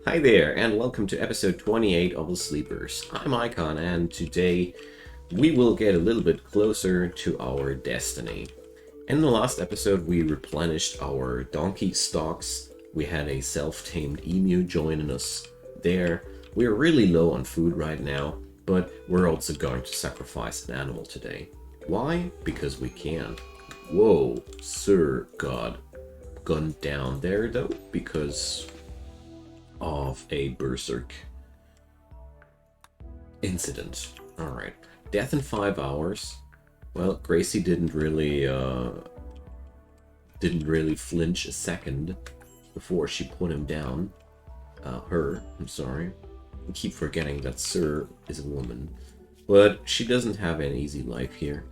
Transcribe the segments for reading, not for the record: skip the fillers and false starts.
Hi there, and welcome to episode 28 of The Sleepers. I'm Icon, and today we will get a little bit closer to our destiny. In the last episode, we replenished our donkey stocks. We had a self-tamed emu joining us there. We're really low on food right now, but we're also going to sacrifice an animal today. Why? Because we can. Whoa, sir, God. Gunned down there, though, because of a berserk incident. Alright. Death in 5 hours. Well, Gracie didn't really flinch a second before she put him down. I'm sorry. I keep forgetting that Sir is a woman. But she doesn't have an easy life here.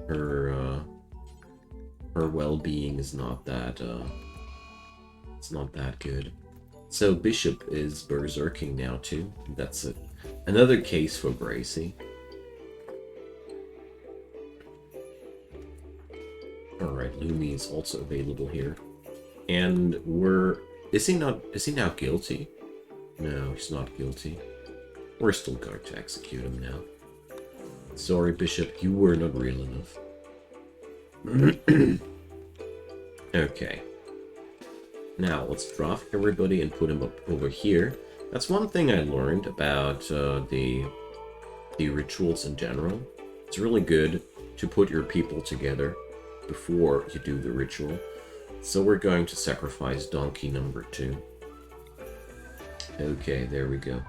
Her well-being is not that it's not that good. So Bishop is berserking now too. That's another case for Gracie. Alright, Lumi is also available here. And is he now guilty? No, he's not guilty. We're still going to execute him now. Sorry, Bishop, you were not real enough. Okay. Now, let's draft everybody and put them up over here. That's one thing I learned about the rituals in general. It's really good to put your people together before you do the ritual. So we're going to sacrifice donkey number 2. Okay, there we go.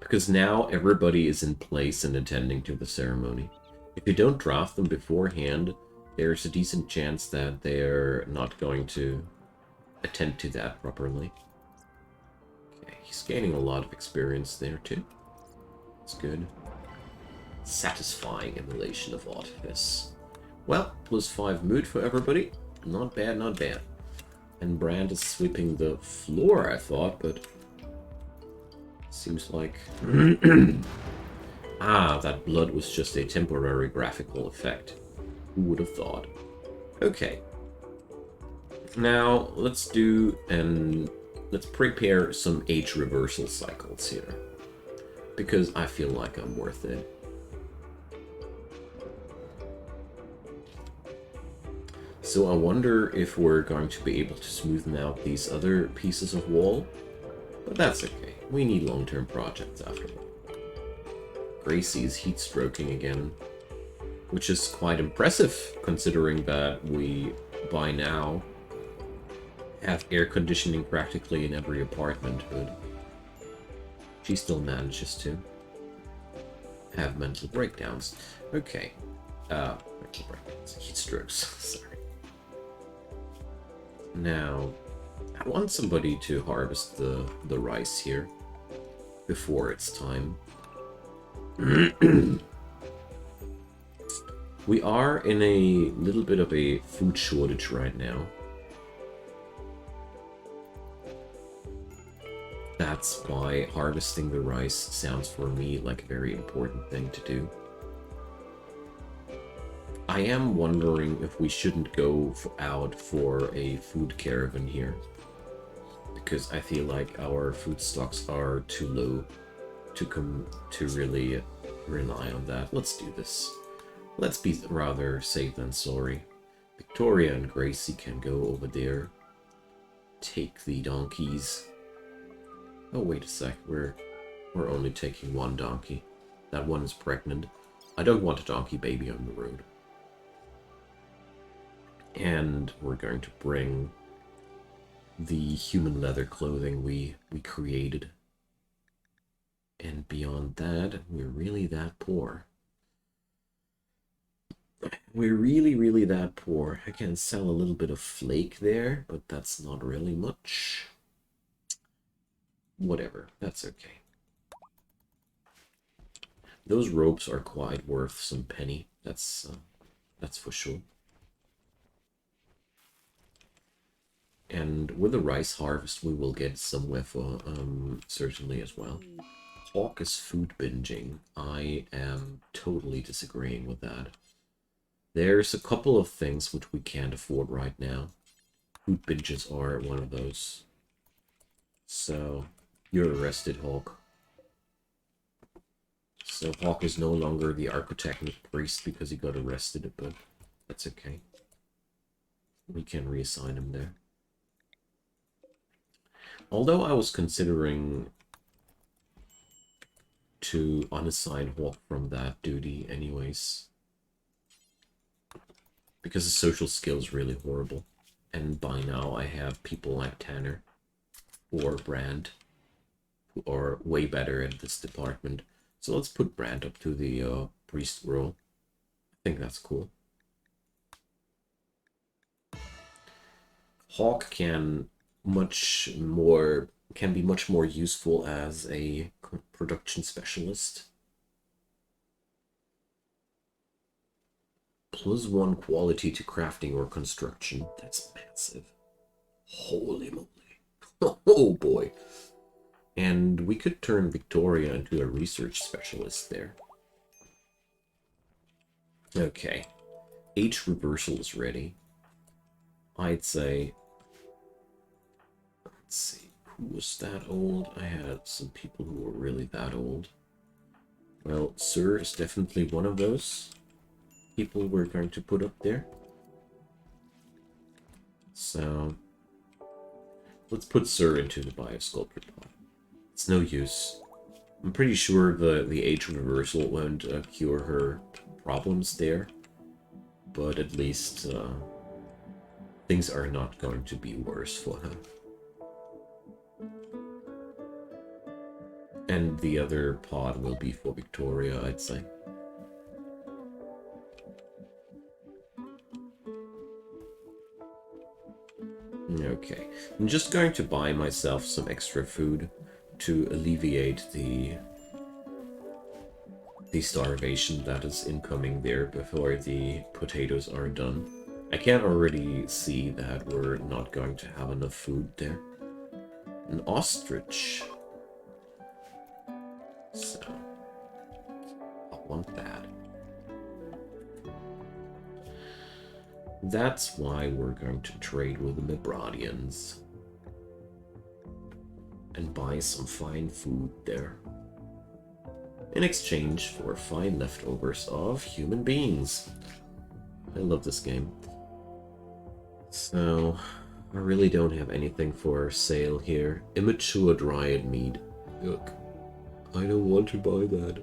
Because now everybody is in place and attending to the ceremony. If you don't draft them beforehand, there's a decent chance that they're not going to attend to that properly. Okay, he's gaining a lot of experience there too. That's good. Satisfying emulation of artifice. Well, +5 mood for everybody. Not bad, not bad. And Brand is sweeping the floor, I thought, but seems like... Ah, that blood was just a temporary graphical effect. Who would have thought? Okay. Now, let's prepare some age reversal cycles here. Because I feel like I'm worth it. So I wonder if we're going to be able to smoothen out these other pieces of wall. But that's okay. We need long-term projects after all. Gracie is heat stroking again. Which is quite impressive, considering that we, by now, have air conditioning practically in every apartment, but she still manages to have mental breakdowns. Okay. Mental breakdowns. Heat strokes. Sorry. Now, I want somebody to harvest the rice here before it's time. We are in a little bit of a food shortage right now. That's why harvesting the rice sounds for me like a very important thing to do. I am wondering if we shouldn't go out for a food caravan here. Because I feel like our food stocks are too low to really rely on that. Let's do this. Let's be rather safe than sorry. Victoria and Gracie can go over there. Take the donkeys. Oh, wait a sec. We're only taking one donkey. That one is pregnant. I don't want a donkey baby on the road. And we're going to bring the human leather clothing we created. And beyond that, we're really that poor. We're really that poor. I can sell a little bit of flake there, but that's not really much. Whatever, that's okay. Those ropes are quite worth some penny. That's for sure. And with the rice harvest, we will get somewhere for certainly as well. Hawk is food binging. I am totally disagreeing with that. There's a couple of things which we can't afford right now. Food binges are one of those. So, you're arrested, Hawk. So Hawk is no longer the Archonexus priest because he got arrested, but that's okay. We can reassign him there. Although I was considering to unassign Hawk from that duty anyways. Because his social skill is really horrible. And by now I have people like Tanner or Brand who are way better at this department. So let's put Brand up to the priest role. I think that's cool. Hawk can be much more useful as a production specialist. +1 quality to crafting or construction. That's massive. Holy moly. Oh boy. And we could turn Victoria into a research specialist there. Okay. Age reversal is ready. I'd say... Let's see. Who was that old? I had some people who were really that old. Well, Sir is definitely one of those people we're going to put up there. So... let's put Sir into the biosculptor pod. It's no use. I'm pretty sure the age reversal won't cure her problems there. But at least things are not going to be worse for her. And the other pod will be for Victoria, I'd say. Okay, I'm just going to buy myself some extra food to alleviate the starvation that is incoming there before the potatoes are done. I can already see that we're not going to have enough food there. An ostrich. So, I want that. That's why we're going to trade with the Mebradians. And buy some fine food there. In exchange for fine leftovers of human beings. I love this game. So, I really don't have anything for sale here. Immature Dryad Mead. Yuck. I don't want to buy that.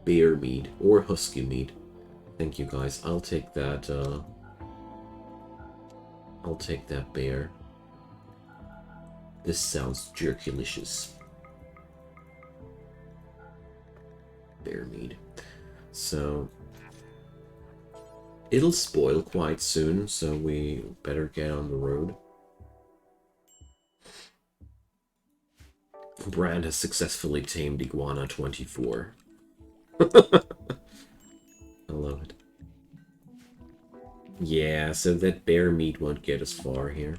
Bear Mead or Husky Mead. Thank you guys. I'll take that, I'll take that bear. This sounds jerkulicious. Bear mead. So, it'll spoil quite soon, so we better get on the road. Brand has successfully tamed Iguana 24. I love it. Yeah, so that bear meat won't get us far here.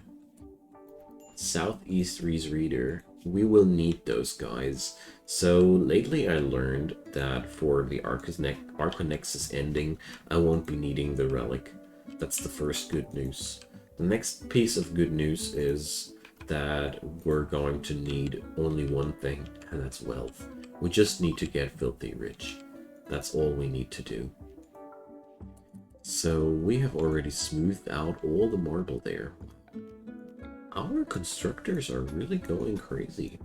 Southeast Reader. We will need those guys. So lately I learned that for the Archonexus ending, I won't be needing the relic. That's the first good news. The next piece of good news is that we're going to need only one thing, and that's wealth. We just need to get filthy rich. That's all we need to do. So we have already smoothed out all the marble there. Our constructors are really going crazy.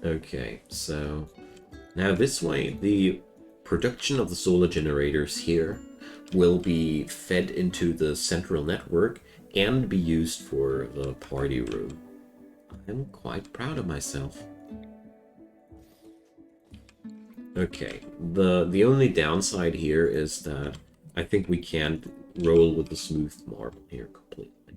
Okay, so now this way, the production of the solar generators here will be fed into the central network and be used for the party room. I'm quite proud of myself. Okay, the only downside here is that I think we can't roll with the smooth marble here completely.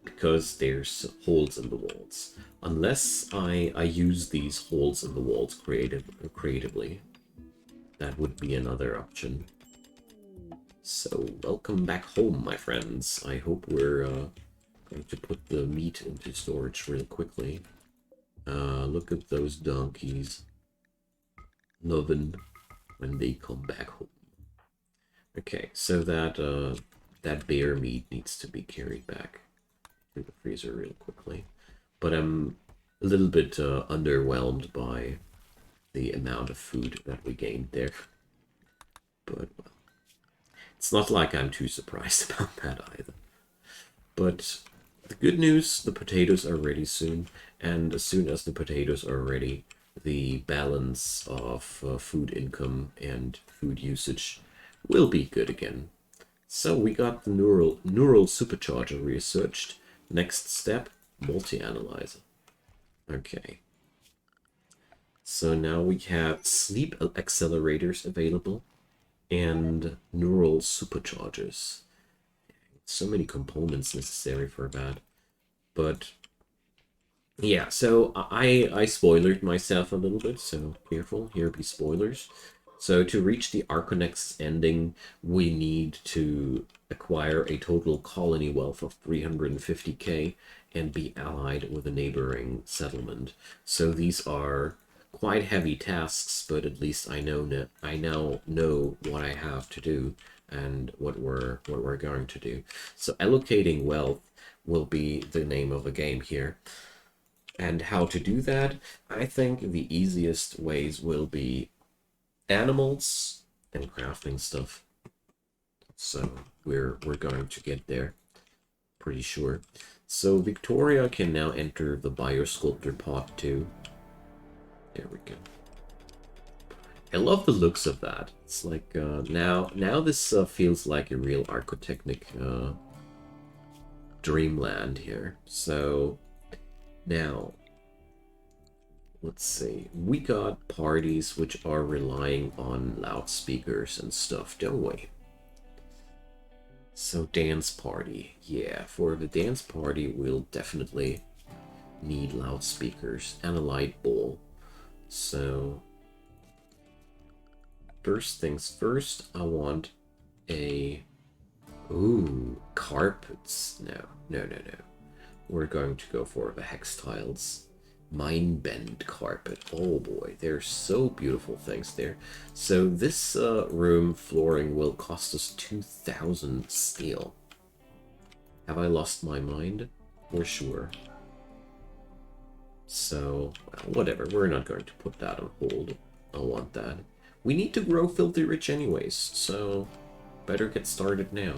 Because there's holes in the walls. Unless I use these holes in the walls creatively. That would be another option. So, welcome back home, my friends. I hope we're going to put the meat into storage really quickly. Look at those donkeys. Loving when they come back home. Okay, so that that bear meat needs to be carried back to the freezer real quickly. But I'm a little bit underwhelmed by the amount of food that we gained there. But well, it's not like I'm too surprised about that either. But the good news, the potatoes are ready soon. And as soon as the potatoes are ready, the balance of food income and food usage will be good again. So we got the neural supercharger researched. Next step, multi-analyzer. Okay. So now we have sleep accelerators available and neural superchargers. So many components necessary for that. But yeah, so I spoilered myself a little bit, so careful, here be spoilers. So to reach the Archonexus ending, we need to acquire a total colony wealth of 350k and be allied with a neighboring settlement. So these are quite heavy tasks, but at least I now know what I have to do and what we're going to do. So allocating wealth will be the name of the game here. And how to do that, I think the easiest ways will be animals and crafting stuff. So we're going to get there, pretty sure. So Victoria can now enter the Biosculptor pod too. There we go. I love the looks of that. It's like now this feels like a real Architectonic dreamland here. So now let's see. We got parties which are relying on loudspeakers and stuff, don't we? So dance party. Yeah, for the dance party we'll definitely need loudspeakers and a light bowl. So first things first, I want a... Ooh, carpets. No. We're going to go for the hex tiles. Mindbend carpet. Oh boy, they're so beautiful things there. So this room flooring will cost us 2,000 steel. Have I lost my mind? For sure. So, well, whatever. We're not going to put that on hold. I want that. We need to grow Filthy Rich anyways, so better get started now.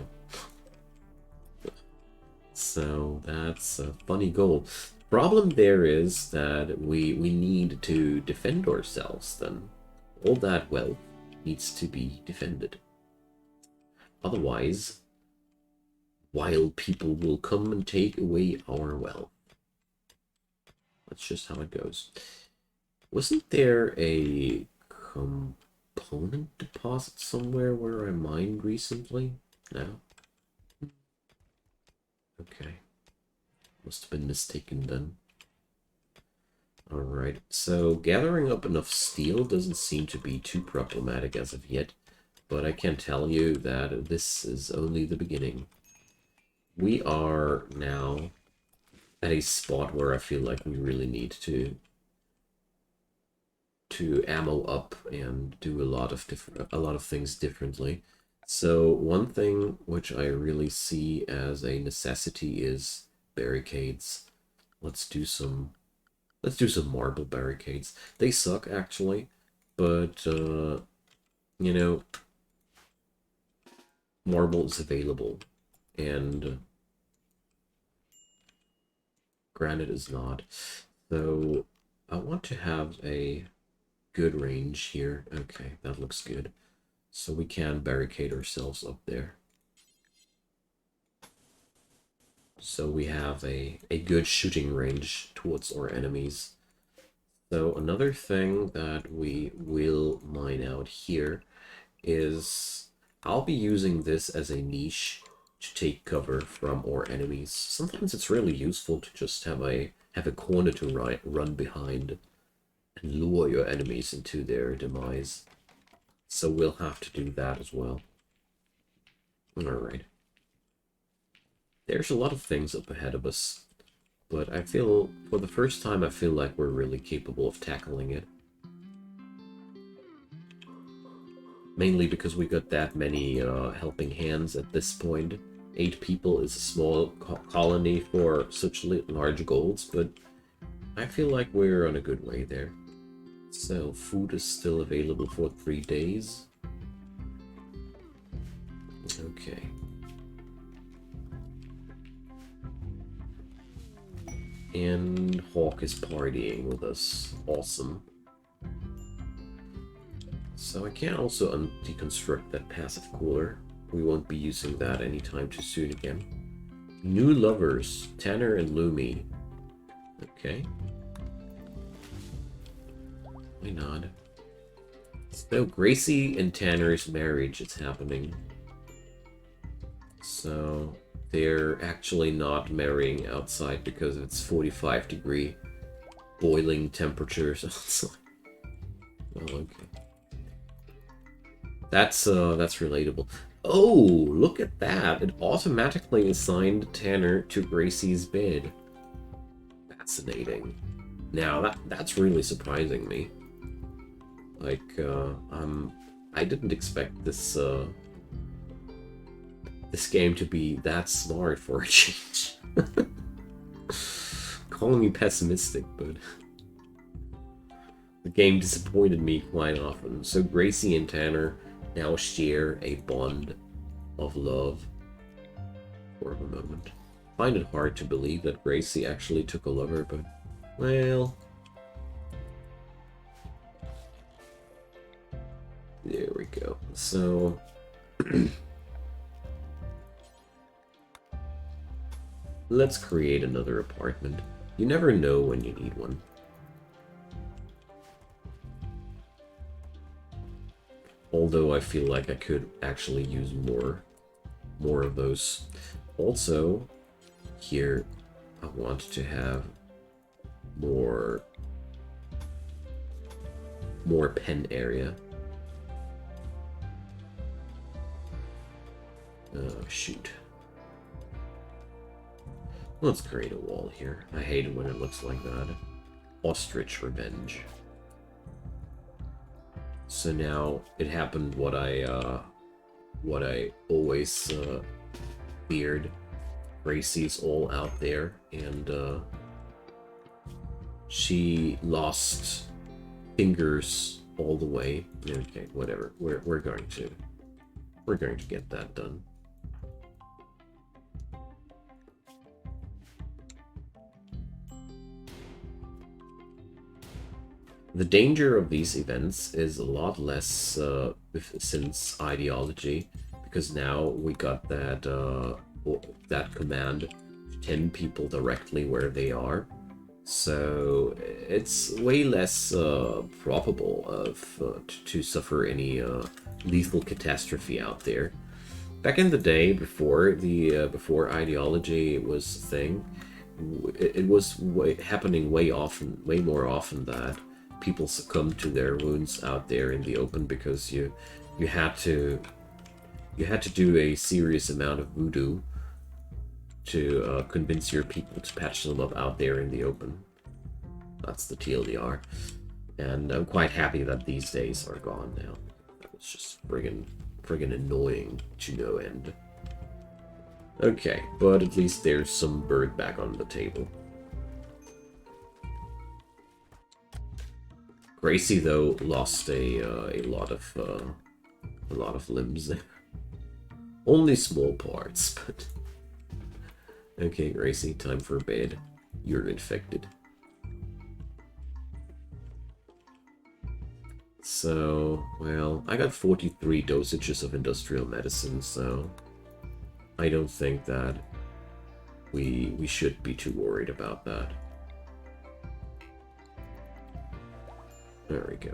So that's a funny goal. Problem there is that we need to defend ourselves then. All that wealth needs to be defended. Otherwise, wild people will come and take away our wealth. That's just how it goes. Wasn't there a component deposit somewhere where I mined recently? No? Okay. Must have been mistaken then. Alright, so gathering up enough steel doesn't seem to be too problematic as of yet, but I can tell you that this is only the beginning. We are now at a spot where I feel like we really need to ammo up and do a lot of things differently. So one thing which I really see as a necessity is barricades. Let's do some marble barricades. They suck actually, but you know, marble is available and granite is not. So I want to have a good range here. Okay, that looks good. So we can barricade ourselves up there. So we have a good shooting range towards our enemies. So another thing that we will mine out here is I'll be using this as a niche to take cover from our enemies. Sometimes it's really useful to just have a corner to run behind and lure your enemies into their demise. So we'll have to do that as well. Alright. There's a lot of things up ahead of us, but I feel, for the first time, I feel like we're really capable of tackling it. Mainly because we got that many helping hands at this point, 8 people is a small colony for such large goals, but I feel like we're on a good way there. So, food is still available for 3 days. Okay. And Hawk is partying with us. Awesome. So I can also deconstruct that passive cooler. We won't be using that anytime too soon again. New lovers, Tanner and Lumi. Okay. Why not? So Gracie and Tanner's marriage is happening. So they're actually not marrying outside because it's 45-degree boiling temperatures outside. Oh, okay. That's relatable. Oh, look at that. It automatically assigned Tanner to Gracie's bed. Fascinating. Now, that's really surprising me. Like, I didn't expect this, this game to be that smart for a change. Calling me pessimistic, but the game disappointed me quite often. So Gracie and Tanner now share a bond of love for a moment. I find it hard to believe that Gracie actually took a lover, but, well... There we go. So... let's create another apartment. You never know when you need one. Although I feel like I could actually use more of those. Also, here I want to have more pen area. Oh, shoot. Let's create a wall here. I hate it when it looks like that. Ostrich revenge. So now it happened what I always feared. Gracie's all out there, and she lost fingers all the way. Okay, whatever. We're going to get that done. The danger of these events is a lot less since Ideology, because now we got that that command, 10 people directly where they are. So it's way less probable of to suffer any lethal catastrophe out there. Back in the day, before before Ideology was a thing, it was happening way more often that people succumb to their wounds out there in the open because you had to do a serious amount of voodoo to convince your people to patch them up out there in the open. That's the TLDR, and I'm quite happy that these days are gone now. It's just friggin' annoying to no end. Okay, but at least there's some bird back on the table. Gracie, though, lost a lot of limbs. Only small parts, but... Okay, Gracie, time for bed. You're infected. So, well, I got 43 dosages of industrial medicine, so... I don't think that we should be too worried about that. There we go.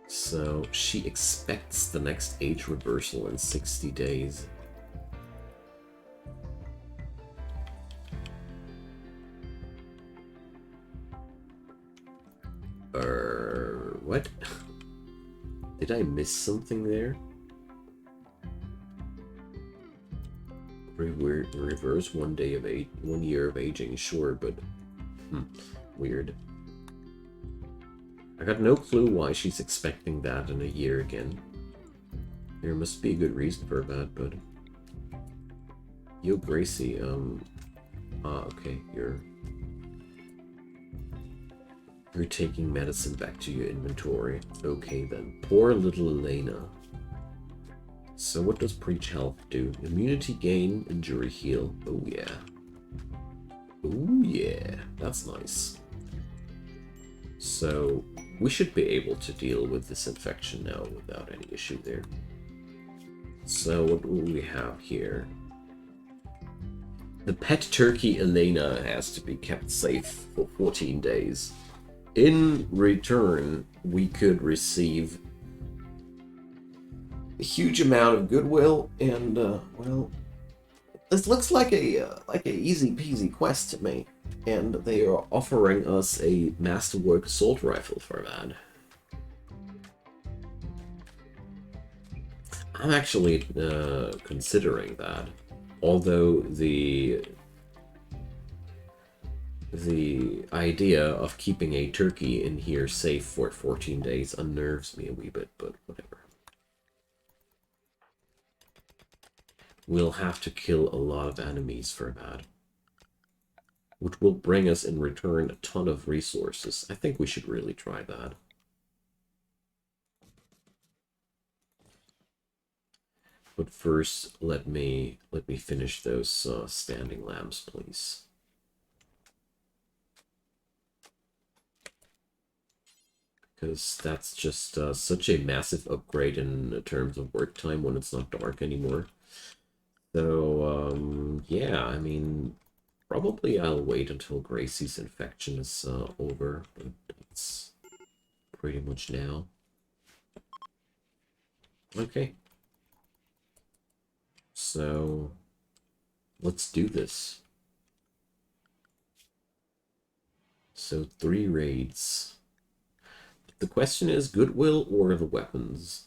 So, she expects the next age reversal in 60 days. What? Did I miss something there? Reverse 1 day of 1 year of aging, sure, but weird. I got no clue why she's expecting that in a year again. There must be a good reason for that, but... Yo, Gracie, okay, you're taking medicine back to your inventory. Okay, then. Poor little Elena. So what does Preach Health do? Immunity gain, injury heal. Oh, yeah. Oh, yeah. That's nice. So, we should be able to deal with this infection now without any issue there. So, what do we have here? The pet turkey Elena has to be kept safe for 14 days. In return, we could receive a huge amount of goodwill, and well, this looks like a easy peasy quest to me. And they are offering us a masterwork assault rifle for that. I'm actually considering that. Although the idea of keeping a turkey in here safe for 14 days unnerves me a wee bit, but whatever. We'll have to kill a lot of enemies for that, which will bring us in return a ton of resources. I think we should really try that. But first, let me finish those standing lamps, please. Because that's just such a massive upgrade in terms of work time when it's not dark anymore. So, yeah, I mean, probably I'll wait until Gracie's infection is over, but it's pretty much now. Okay. So, let's do this. So, 3 raids. The question is goodwill or the weapons?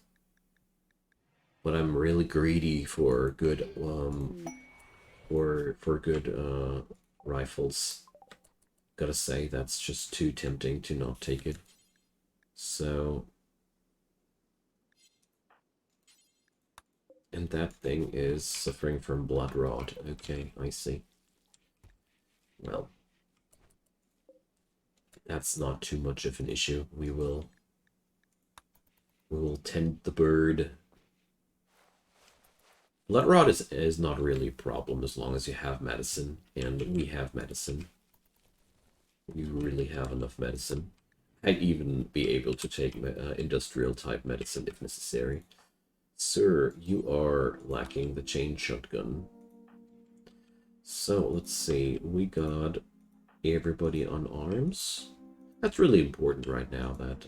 But I'm really greedy for good, for good rifles. Gotta say, that's just too tempting to not take it. So... And that thing is suffering from blood rot. Okay, I see. Well, that's not too much of an issue. We will tend the bird. Blood rot is not really a problem as long as you have medicine, and we have medicine. We really have enough medicine. I'd even be able to take industrial type medicine if necessary. Sir, you are lacking the chain shotgun. So, let's see. We got everybody on arms. That's really important right now, that...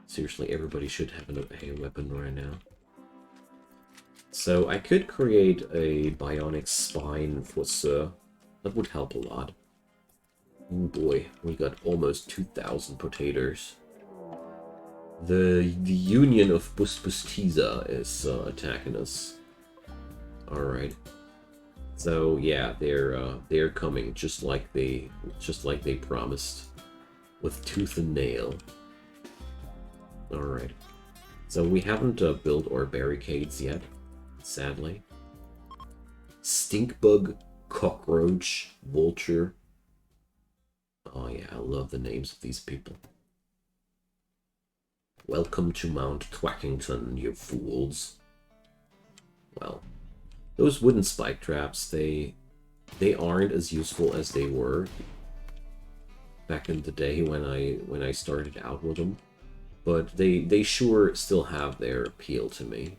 seriously, everybody should have a weapon right now. So, I could create a bionic spine for Sir. That would help a lot. Oh boy, we got almost 2,000 potatoes. The Union of Busbustiza is attacking us. Alright. So yeah, they're coming just like they promised, with tooth and nail. Alright. So we haven't built our barricades yet, sadly. Stinkbug, cockroach, vulture. Oh yeah, I love the names of these people. Welcome to Mount Twackington, you fools. Well, those wooden spike traps, they aren't as useful as they were back in the day when I started out with them, but they sure still have their appeal to me.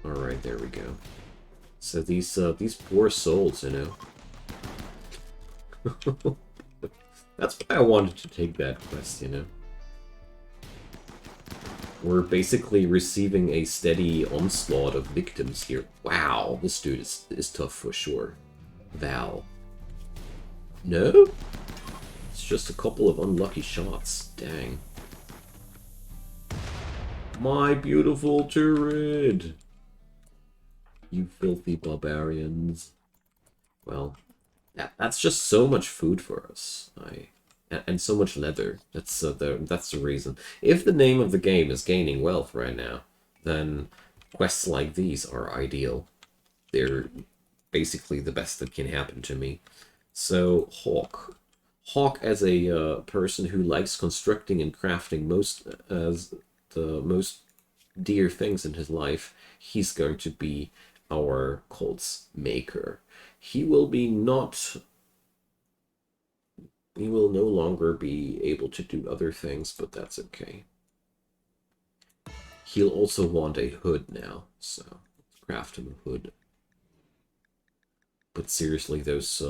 All right, there we go. So these poor souls, you know. That's why I wanted to take that quest, you know. We're basically receiving a steady onslaught of victims here. Wow, this dude is tough for sure. Val. No? It's just a couple of unlucky shots. Dang. My beautiful turret! You filthy barbarians. Well, that's just so much food for us. and so much leather. That's the reason. If the name of the game is gaining wealth right now, then quests like these are ideal. They're basically the best that can happen to me. So Hawk. Hawk, as a person who likes constructing and crafting most as the most dear things in his life, he's going to be our Colt's maker. He will be not. He will no longer be able to do other things, but that's okay. He'll also want a hood now, so craft him a hood. But seriously, those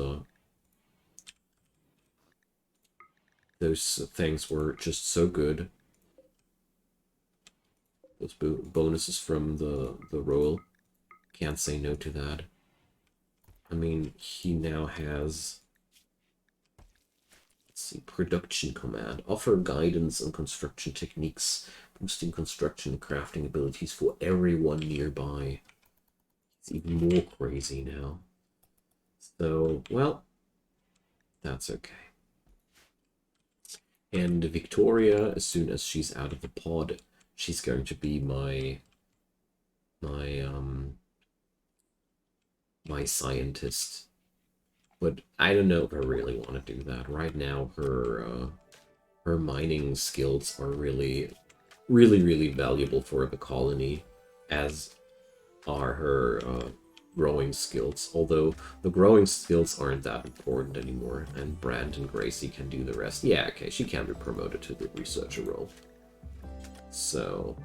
things were just so good. Those bonuses from the roll. Can't say no to that. I mean, he now has... Let's see, production command. Offer guidance on construction techniques, boosting construction and crafting abilities for everyone nearby. It's even more crazy now. So, well, that's okay. And Victoria, as soon as she's out of the pod, she's going to be my scientist. But I don't know if I really want to do that. Right now, her mining skills are really valuable for the colony, as are her growing skills. Although the growing skills aren't that important anymore, and Brand and Gracie can do the rest. Yeah, okay, she can be promoted to the researcher role. So,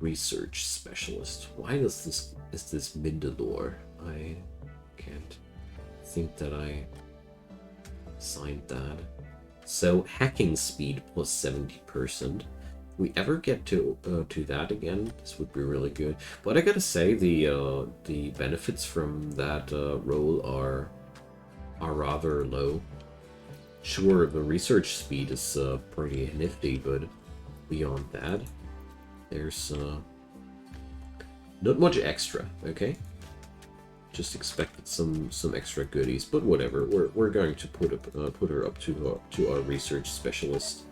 research specialist. Why is this Mindalore? I can't think that I signed that. So hacking speed plus 70%. If we ever get to that again, this would be really good. But I gotta say, the benefits from that role are rather low. Sure, the research speed is pretty nifty, but beyond that, there's not much extra. Okay. Just expected some extra goodies, but whatever. We're going to put her up to our research specialist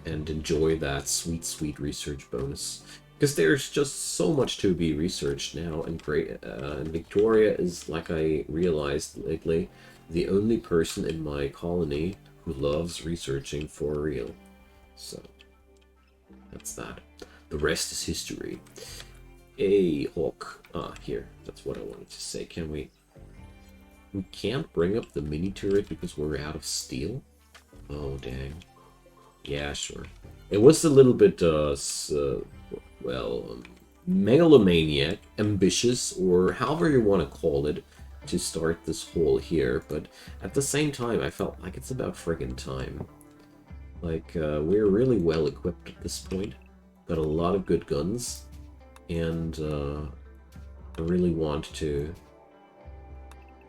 and enjoy that sweet research bonus, because there's just so much to be researched now. And great, and Victoria is, like I realized lately, the only person in my colony who loves researching for real. So that's that. The rest is history. A Hawk. Here. That's what I wanted to say. Can we... We can't bring up the mini turret because we're out of steel? Oh, dang. Yeah, sure. It was a little bit, megalomaniac, ambitious, or however you want to call it, to start this hole here, but at the same time, I felt like it's about friggin' time. Like, we're really well equipped at this point. Got a lot of good guns, and, I really want to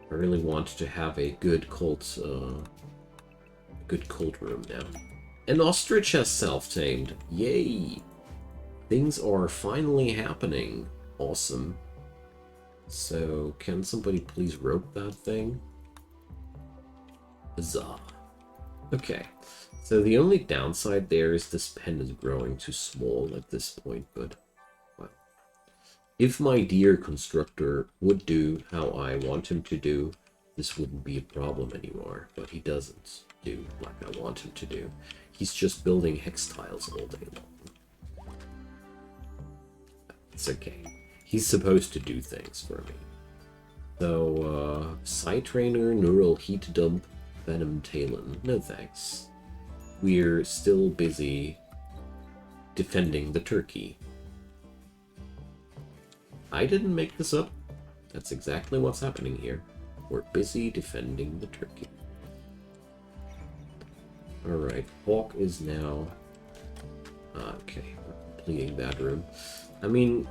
have a good cult room now. An ostrich has self-tamed. Yay! Things are finally happening. Awesome. So, can somebody please rope that thing? Huzzah. Okay. So the only downside there is this pen is growing too small at this point, but... If my dear constructor would do how I want him to do, this wouldn't be a problem anymore. But he doesn't do like I want him to do. He's just building hex tiles all day long. It's okay. He's supposed to do things for me. So, Side Trainer, Neural Heat Dump, Venom Talon. No thanks. We're still busy defending the turkey. I didn't make this up. That's exactly what's happening here. We're busy defending the turkey. Alright, Hawk is now... Okay, we're completing that room. I mean,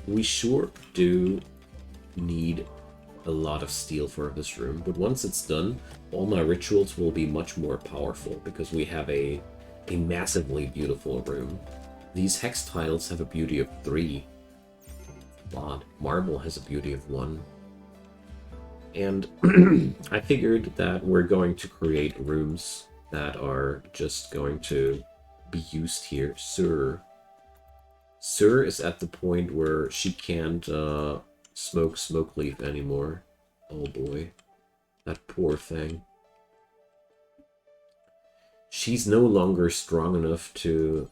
we sure do need a lot of steel for this room, but once it's done, all my rituals will be much more powerful, because we have a massively beautiful room. These hex tiles have a beauty of 3. Odd. Marble has a beauty of 1. And I figured that we're going to create rooms that are just going to be used here. Sir is at the point where she can't smoke smoke leaf anymore. Oh boy, that poor thing. She's no longer strong enough to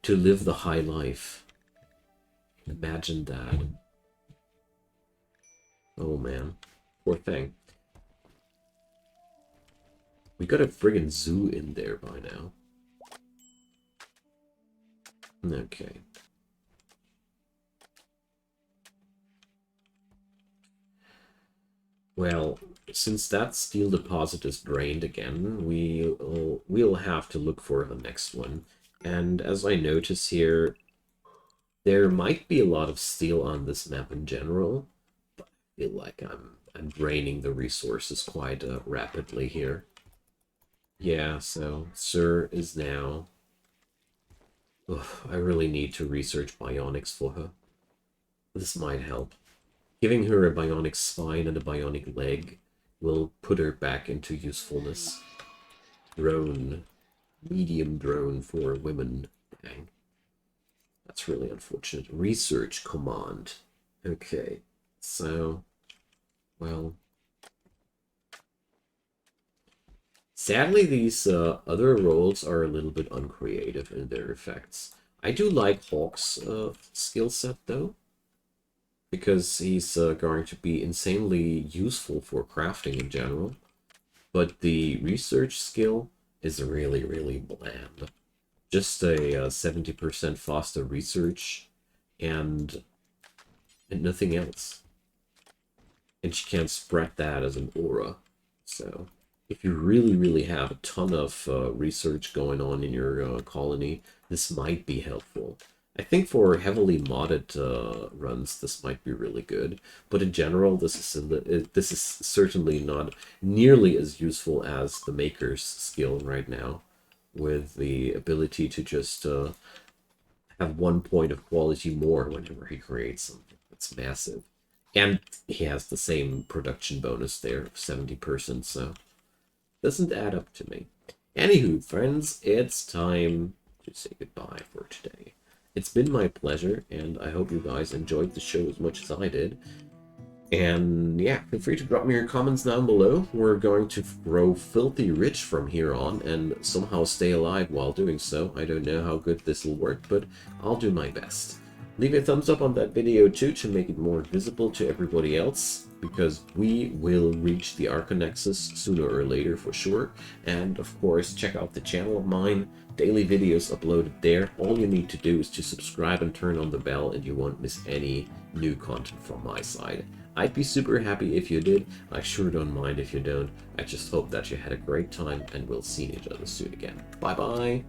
live the high life. Imagine that. Oh man, poor thing. We got a friggin' zoo in there by now. Okay. Well, since that steel deposit is drained again, we'll have to look for the next one. And as I notice here, there might be a lot of steel on this map in general, but I feel like I'm draining the resources quite rapidly here. Yeah, so Sir is now... Ugh, I really need to research bionics for her. This might help. Giving her a bionic spine and a bionic leg will put her back into usefulness. Drone. Medium drone for women. Dang. That's really unfortunate. Research command. Okay. So, well... Sadly, these other roles are a little bit uncreative in their effects. I do like Hawk's skill set, though, because he's going to be insanely useful for crafting in general. But the research skill is really, really bland. Just a 70% faster research and nothing else. And she can't spread that as an aura. So if you really, really have a ton of research going on in your colony, this might be helpful. I think for heavily modded runs, this might be really good. But in general, this is certainly not nearly as useful as the Maker's skill right now, with the ability to just have 1 point of quality more whenever he creates something. That's massive. And he has the same production bonus there of 70%, so doesn't add up to me. Anywho, friends, it's time to say goodbye for today. It's been my pleasure, and I hope you guys enjoyed the show as much as I did. And yeah, feel free to drop me your comments down below. We're going to grow filthy rich from here on and somehow stay alive while doing so. I don't know how good this will work, but I'll do my best. Leave a thumbs up on that video too to make it more visible to everybody else, because we will reach the Archonexus sooner or later for sure. And of course, check out the channel of mine. Daily videos uploaded there. All you need to do is to subscribe and turn on the bell, and you won't miss any new content from my side. I'd be super happy if you did. I sure don't mind if you don't. I just hope that you had a great time, and we'll see each other soon again. Bye bye!